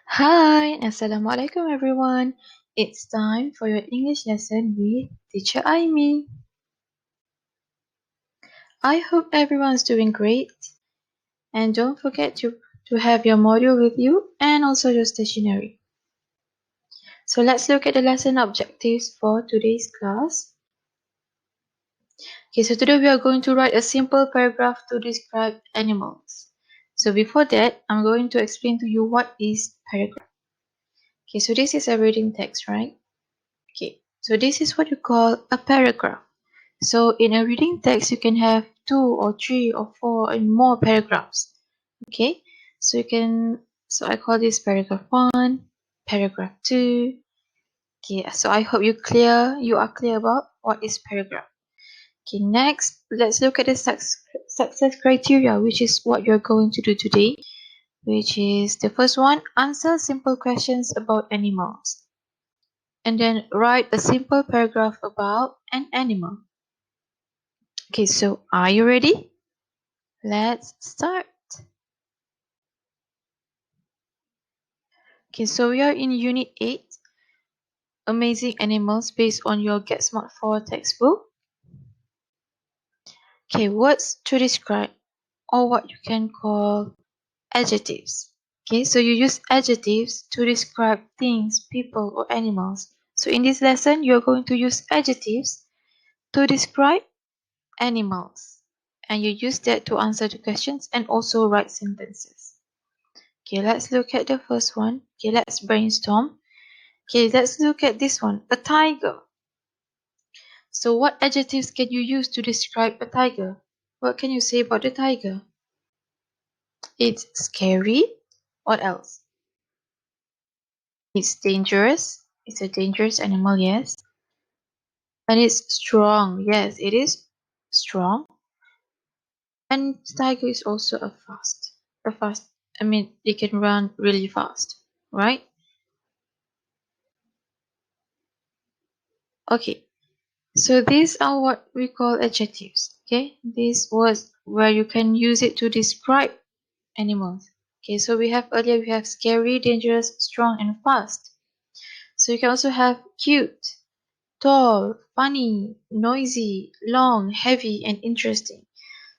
Hi, Assalamualaikum everyone. It's time for your English lesson with Teacher Aimi. I hope everyone's doing great and don't forget to have your module with you and also your stationery. So let's look at the lesson objectives for today's class. Okay, so today we are going to write a simple paragraph to describe animals. So before that, I'm going to explain to you what is paragraph. Okay, so this is a reading text, right? Okay, so this is what you call a paragraph. So in a reading text, you can have 2 or 3 or 4 and more paragraphs. Okay, so I call this paragraph 1, paragraph 2. Okay, so I hope you are clear about what is paragraph. Okay, next, let's look at the success criteria, which is what you're going to do today, which is the first one, answer simple questions about animals. And then write a simple paragraph about an animal. Okay, so are you ready? Let's start. Okay, so we are in Unit 8, Amazing Animals, based on your Get Smart 4 textbook. Okay, words to describe, or what you can call adjectives. Okay, so you use adjectives to describe things, people, or animals. So in this lesson, you're going to use adjectives to describe animals. And you use that to answer the questions and also write sentences. Okay, let's look at the first one. Okay, let's brainstorm. Okay, let's look at this one, a tiger. So what adjectives can you use to describe a tiger? What can you say about the tiger? It's scary. What else? It's dangerous. It's a dangerous animal, yes. And it's strong. Yes, it is strong. And tiger is also I mean, they can run really fast, right? Okay, so these are what we call adjectives. Okay, these words where you can use it to describe animals. Okay, so we have scary, dangerous, strong, and fast. So you can also have cute, tall, funny, noisy, long, heavy, and interesting.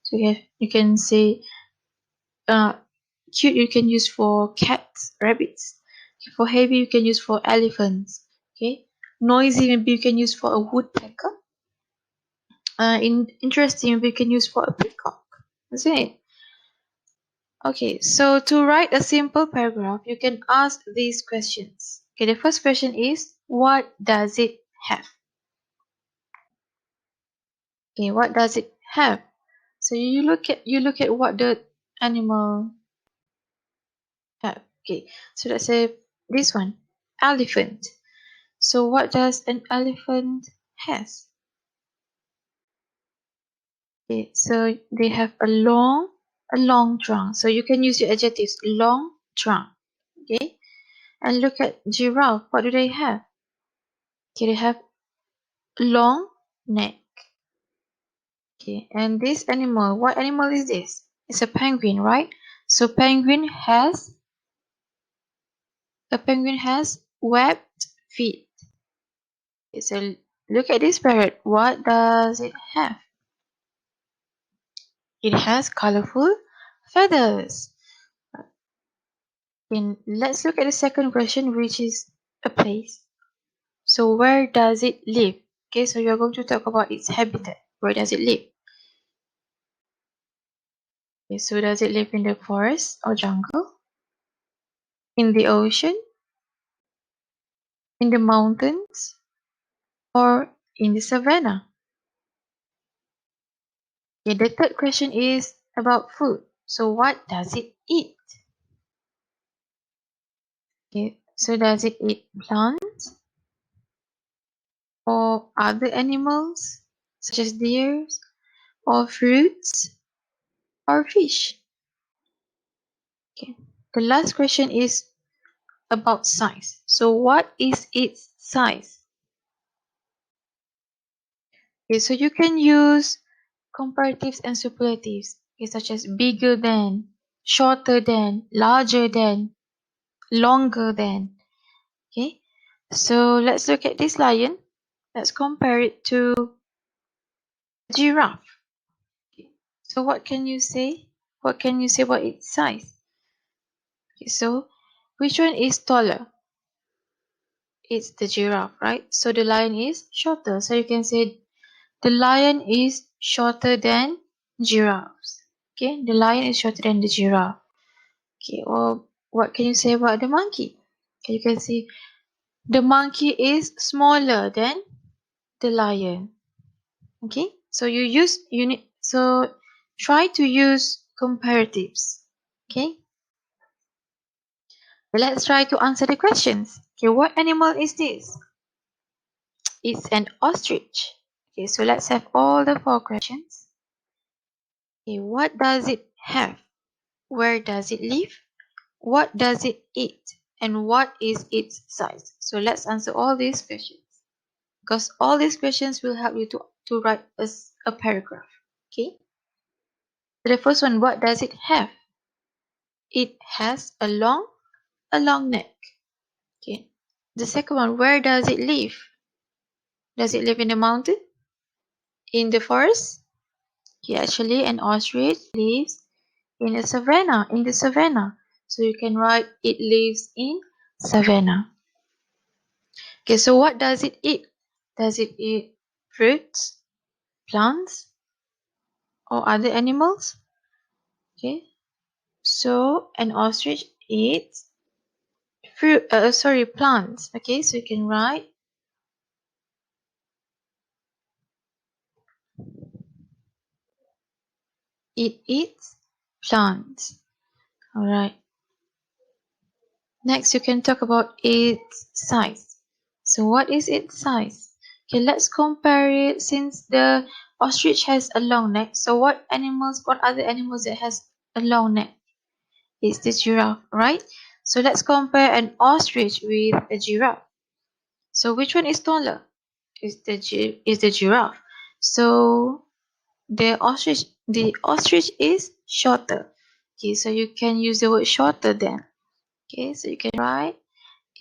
So you can say cute you can use for cats, rabbits. Okay, for heavy you can use for elephants. Okay, noisy maybe you can use for a woodpecker. Interesting maybe you can use for a peacock. That's it. Okay, so to write a simple paragraph, you can ask these questions. Okay, the first question is, what does it have? Okay, what does it have? So you look at what the animal have. Okay, so let's say this one, elephant. So what does an elephant has? Okay, so they have a long trunk. So you can use your adjectives, long trunk. Okay, and look at giraffe. What do they have? Okay, they have long neck. Okay, and this animal, what animal is this? It's a penguin, right? So a penguin has webbed feet. Okay, so look at this parrot. What does it have? It has colorful feathers. And let's look at the second question, which is a place. So where does it live? Okay, so you're going to talk about its habitat. Where does it live? Okay, so does it live in the forest or jungle? In the ocean? In the mountains? Or in the savannah? Okay, the third question is about food. So what does it eat? Okay, so does it eat plants or other animals such as deer or fruits or fish? Okay, the last question is about size. So what is its size? Okay, so you can use comparatives and superlatives, okay, such as bigger than, shorter than, larger than. longer than. Okay, so let's look at this lion. Let's compare it to a giraffe. Okay. So what can you say? What can you say about its size? Okay, so which one is taller? It's the giraffe, right? So the lion is shorter. So you can say the lion is shorter than giraffes. Okay, the lion is shorter than the giraffe. Okay, well, what can you say about the monkey? Okay, you can say the monkey is smaller than the lion. Okay, so try to use comparatives. Okay, let's try to answer the questions. Okay, what animal is this? It's an ostrich. Okay, so let's have all the 4 questions. Okay, what does it have? Where does it live? What does it eat? And what is its size? So let's answer all these questions, because all these questions will help you to write a paragraph. Okay. So the first one, what does it have? It has a long neck. Okay. The second one, where does it live? Does it live in the mountain? In the forest? Okay, actually an ostrich lives in a savanna, in the savanna. So you can write it lives in savanna. Okay, so what does it eat? Does it eat fruits, plants, or other animals? Okay, so an ostrich eats plants. Okay, so you can write it eats plants. All right. Next, you can talk about its size. So what is its size? Okay, let's compare it. Since the ostrich has a long neck, so what other animals that has a long neck? It's the giraffe, right? So let's compare an ostrich with a giraffe. So which one is taller? Is the giraffe. So the ostrich is shorter. Okay, so you can use the word shorter then. Okay, so you can write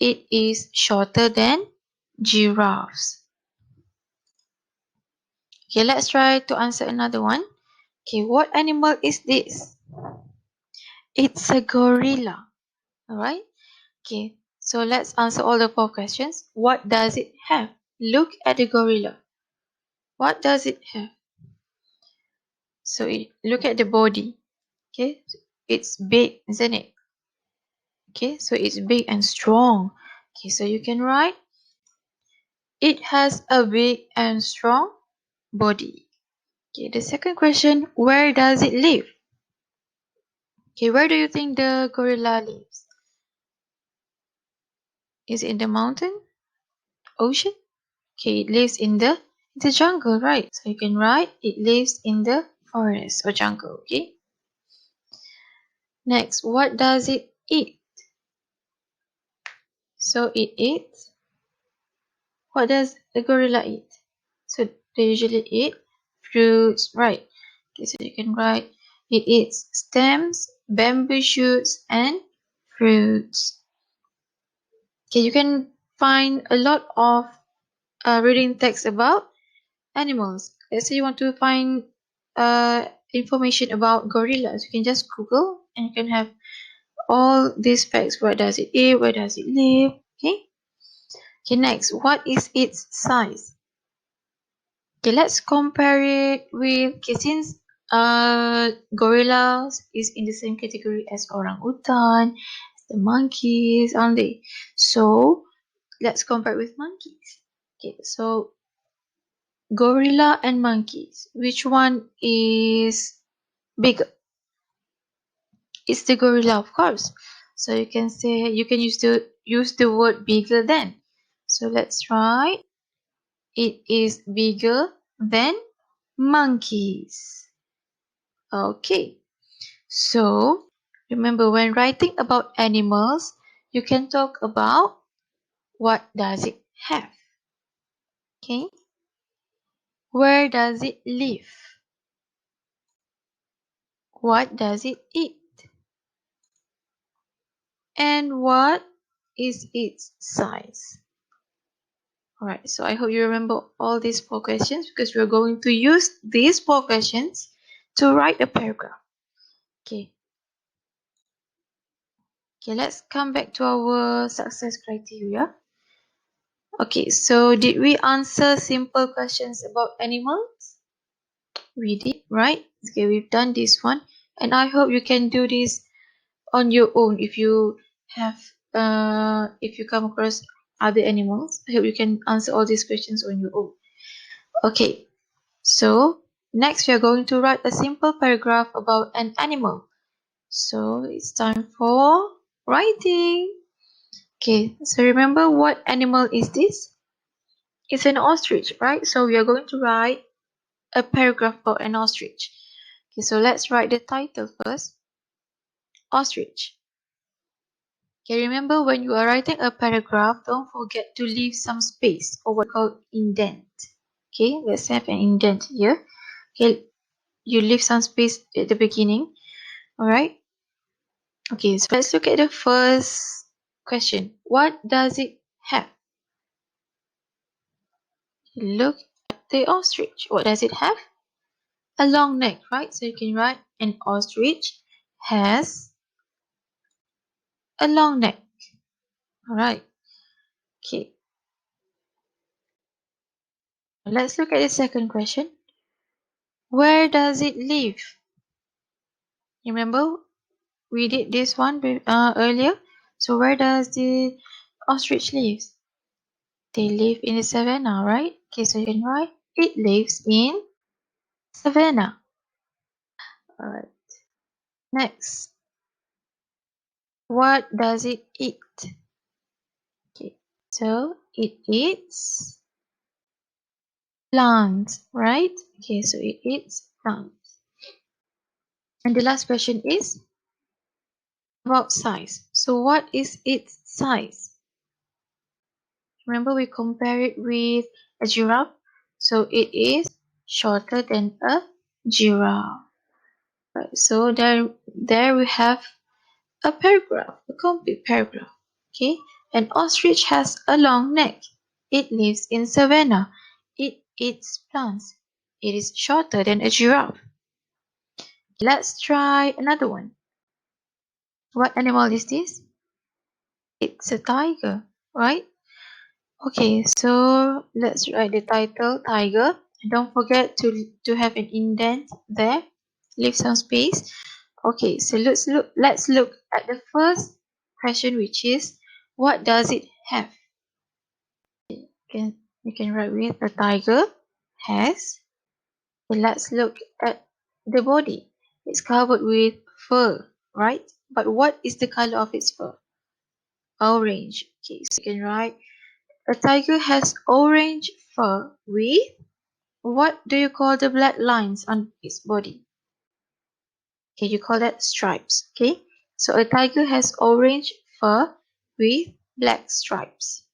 it is shorter than giraffes. Okay, let's try to answer another one. Okay, what animal is this? It's a gorilla. Alright? Okay, so let's answer all the 4 questions. What does it have? Look at the gorilla. What does it have? So look at the body. Okay, it's big, isn't it? Okay, so it's big and strong. Okay, so you can write it has a big and strong body. Okay, the second question, where does it live? Okay, where do you think the gorilla lives? Is it in the mountain? Ocean? Okay, it lives in the jungle, right? So you can write it lives in the forest or jungle, okay? Next, what does it eat? So it eats. What does the gorilla eat? So they usually eat fruits, right? Okay, so you can write it eats stems, bamboo shoots, and fruits. Okay, you can find a lot of reading text about animals. Let's say you want to find information about gorillas. You can just Google and you can have all these facts. Where does it eat? Where does it live? Okay. Okay, next, what is its size? Okay, let's compare it with, okay, since gorillas is in the same category as orangutan, the monkeys, aren't they? So let's compare with monkeys. Okay, so gorilla and monkeys, which one is bigger? It's the gorilla, of course. So you can say, you can use the word bigger than. So let's write it is bigger than monkeys. Okay. So remember, when writing about animals, you can talk about what does it have? Okay. Where does it live? What does it eat? And what is its size? Alright, so I hope you remember all these 4 questions because we're going to use these 4 questions to write a paragraph. Okay, let's come back to our success criteria. Okay, so did we answer simple questions about animals? We did, right? Okay, we've done this one, and I hope you can do this on your own if you have if you come across other animals. I hope you can answer all these questions on your own. Okay, so next we are going to write a simple paragraph about an animal. So it's time for writing. Okay, so remember what animal is this? It's an ostrich, right? So we are going to write a paragraph about an ostrich. Okay, so let's write the title first. Ostrich. Okay, remember when you are writing a paragraph, don't forget to leave some space or what we call indent. Okay, let's have an indent here. Okay, you leave some space at the beginning. Alright. Okay, so let's look at the first question. What does it have? Look at the ostrich. What does it have? A long neck, right? So you can write an ostrich has a long neck. Alright. Okay. Let's look at the second question. Where does it live? Remember, we did this one earlier. So where does the ostrich live? They live in the savannah, right? Okay, so you can write it lives in savannah. Alright. Next, what does it eat? Okay, so it eats plants, right? Okay, so it eats plants. And the last question is about size. So what is its size? Remember we compare it with a giraffe. So it is shorter than a giraffe. Right, so there we have a paragraph, a complete paragraph. Okay, an ostrich has a long neck. It lives in savannah. It eats plants. It is shorter than a giraffe. Let's try another one. What animal is this? It's a tiger, right? Okay, so let's write the title, tiger. Don't forget to have an indent there. Leave some space. Okay, so let's look at the first question, which is what does it have? You can write with a tiger has. Okay, let's look at the body. It's covered with fur, right? But what is the color of its fur? Orange. Okay, so you can write a tiger has orange fur with what do you call the black lines on its body? Okay, you call that stripes. Okay, so a tiger has orange fur with black stripes.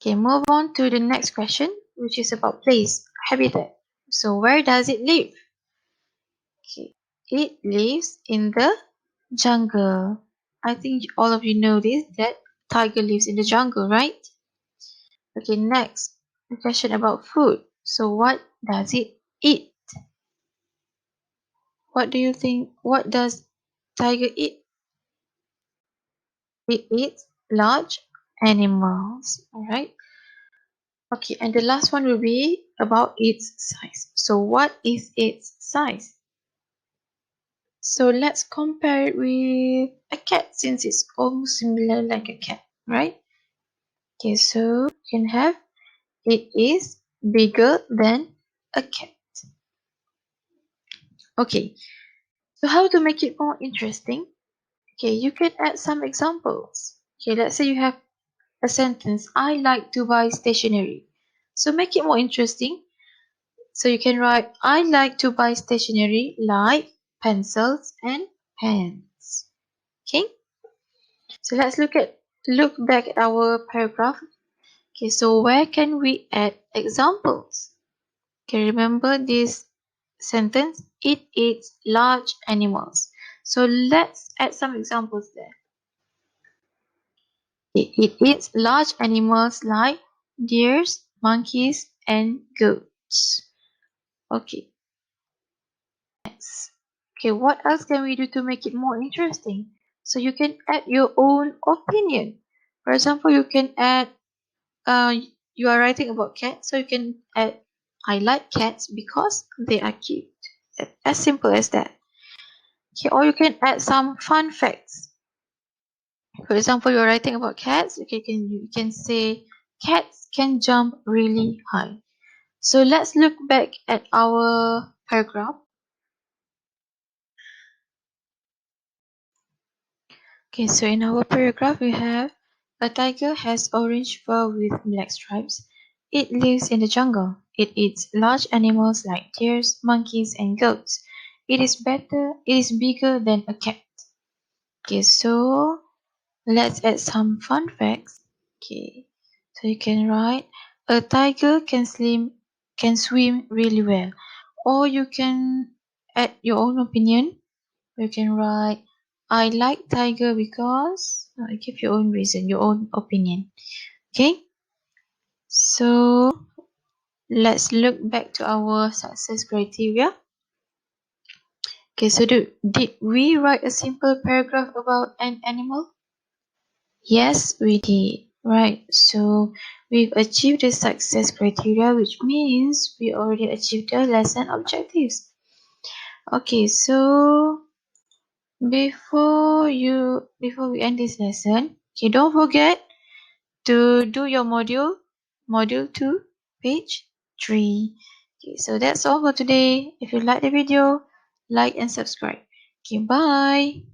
Okay, move on to the next question, which is about place, habitat. So where does it live? Okay, it lives in the jungle. I think all of you know this, that tiger lives in the jungle, right? Okay, next, a question about food. So what does it eat? What do you think? What does tiger eat? It eats large animals. Alright. Okay, and the last one will be about its size. So what is its size? So let's compare it with a cat since it's almost similar like a cat, right? Okay, so you can have it is bigger than a cat. Okay, so how to make it more interesting? Okay, you can add some examples. Okay, let's say you have a sentence, I like to buy stationery. So make it more interesting. So you can write, I like to buy stationery like pencils and pens. Okay, so let's look back at our paragraph. Okay, so where can we add examples? Okay, remember this sentence, it eats large animals. So let's add some examples there. It eats large animals like deers, monkeys, and goats. Okay, next. Okay, what else can we do to make it more interesting? So you can add your own opinion. For example, you can add, uh, you are writing about cats, so you can add, I like cats because they are cute. As simple as that. Okay, or you can add some fun facts. For example, you're writing about cats. Okay, you can say cats can jump really high. So let's look back at our paragraph. Okay, so in our paragraph we have a tiger has orange fur with black stripes. It lives in the jungle. It eats large animals like deers, monkeys, and goats. It is bigger than a cat. Okay, so let's add some fun facts. Okay, so you can write a tiger can swim really well, or you can add your own opinion. You can write I like tiger because give your own reason, your own opinion. Okay, so let's look back to our success criteria. Okay, so did we write a simple paragraph about an animal? Yes, we did. Right, so we've achieved the success criteria, which means we already achieved the lesson objectives. Okay, so before we end this lesson, okay, don't forget to do your module 2, page 3. Okay, so that's all for today. If you like the video, like and subscribe. Okay, bye.